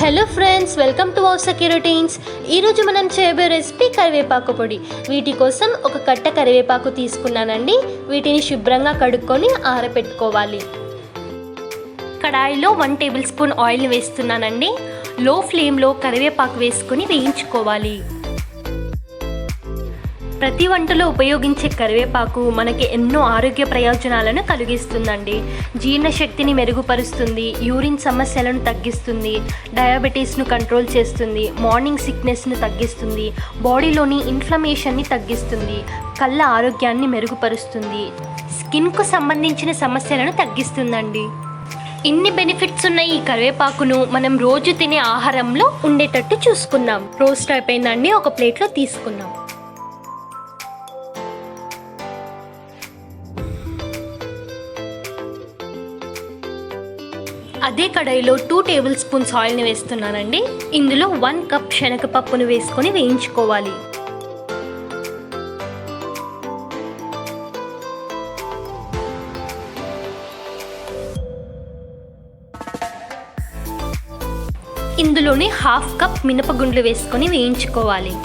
Hello friends, welcome to వావ్ సకి routines. ఈరోజు మనం చేయబోయే రెసిపీ కరివేపాకు పొడి. వీటి కోసం ఒక కట్ట కరివేపాకు తీసుకున్నానండి. వీటిని శుభ్రంగా కడుక్కొని ఆరబెట్టుకోవాలి. కడాయిలో 1 టేబుల్ స్పూన్ ఆయిల్ని వేస్తున్నానండి. లో ఫ్లేమ్లో కరివేపాకు వేసుకొని వేయించుకోవాలి. ప్రతి వంటలో ఉపయోగించే కరివేపాకు మనకి ఎన్నో ఆరోగ్య ప్రయోజనాలను కలిగిస్తుందండి. జీర్ణశక్తిని మెరుగుపరుస్తుంది, యూరిన్ సమస్యలను తగ్గిస్తుంది, డయాబెటీస్ను కంట్రోల్ చేస్తుంది, మార్నింగ్ సిక్నెస్ను తగ్గిస్తుంది, బాడీలోని ఇన్ఫ్లమేషన్ని తగ్గిస్తుంది, కళ్ళ ఆరోగ్యాన్ని మెరుగుపరుస్తుంది, స్కిన్కు సంబంధించిన సమస్యలను తగ్గిస్తుందండి. ఇన్ని బెనిఫిట్స్ ఉన్న ఈ కరివేపాకును మనం రోజు తినే ఆహారంలో ఉండేటట్టు చూసుకుందాం. రోస్ట్ అయిపోయిందండి, ఒక ప్లేట్లో తీసుకుందాం. అదే కడాయిలో 2 టేబుల్ స్పూన్స్ ఆయిల్ని వేస్తున్నానండి. ఇందులో 1 కప్ శనగపప్పును వేసుకొని వేయించుకోవాలి. ఇందులోనే 1/2 కప్ మినపగుండ్లు వేసుకొని వేయించుకోవాలి.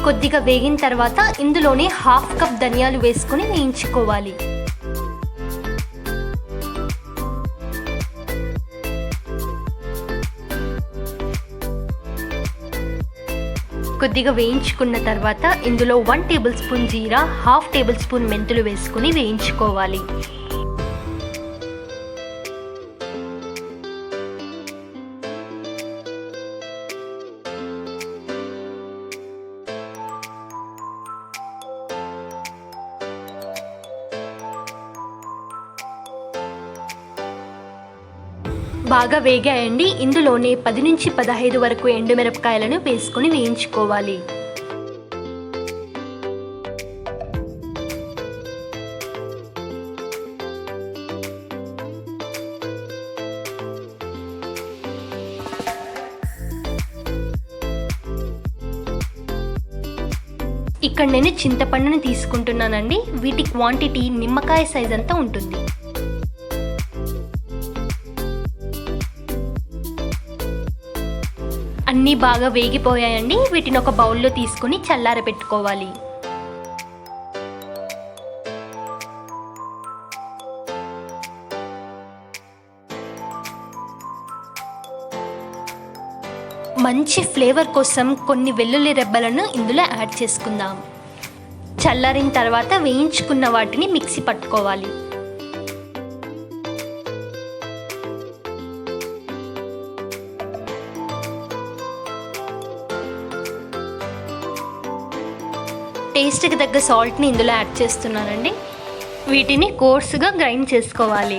కొద్దిగా వేగిన తర్వాత ఇందులోనే 1/2 కప్ ధనియాలు వేసుకొని వేయించుకోవాలి. కొద్దిగా వేయించుకున్న తర్వాత ఇందులో 1 టేబుల్ స్పూన్ జీరా, 1/2 టేబుల్ స్పూన్ మెంతులు వేసుకొని వేయించుకోవాలి. బాగా వేగాయండి. ఇందులోనే 10 నుంచి 15 వరకు ఎండుమిరపకాయలను వేసుకొని వేయించుకోవాలి. ఇక్కడ నేను చింతపండుని తీసుకుంటున్నానండి. వీటి క్వాంటిటీ నిమ్మకాయ సైజ్ అంతా ఉంటుంది. అన్నీ బాగా వేగిపోయాయండి. వీటిని ఒక బౌల్లో తీసుకొని చల్లారబెట్టుకోవాలి. మంచి ఫ్లేవర్ కోసం కొన్ని వెల్లుల్లి రెబ్బలను ఇందులో యాడ్ చేసుకుందాం. చల్లారిన తర్వాత వేయించుకున్న వాటిని మిక్సీ పట్టుకోవాలి. టేస్ట్కి తగ్గ సాల్ట్ని ఇందులో యాడ్ చేస్తున్నానండి. వీటిని కోర్సుగా గ్రైండ్ చేసుకోవాలి.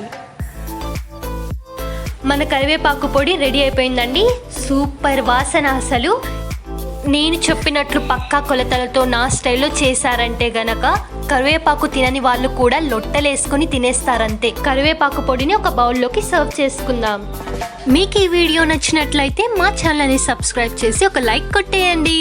మన కరివేపాకు పొడి రెడీ అయిపోయిందండి. సూపర్ వాసన. అసలు నేను చెప్పినట్లు పక్కా కొలతలతో నా స్టైల్లో చేశారంటే గనక కరివేపాకు తినని వాళ్ళు కూడా లొట్టలేసుకొని తినేస్తారంతే. కరివేపాకు పొడిని ఒక బౌల్లోకి సర్వ్ చేసుకుందాం. మీకు ఈ వీడియో నచ్చినట్లయితే మా ఛానల్ని సబ్స్క్రైబ్ చేసి ఒక లైక్ కొట్టేయండి.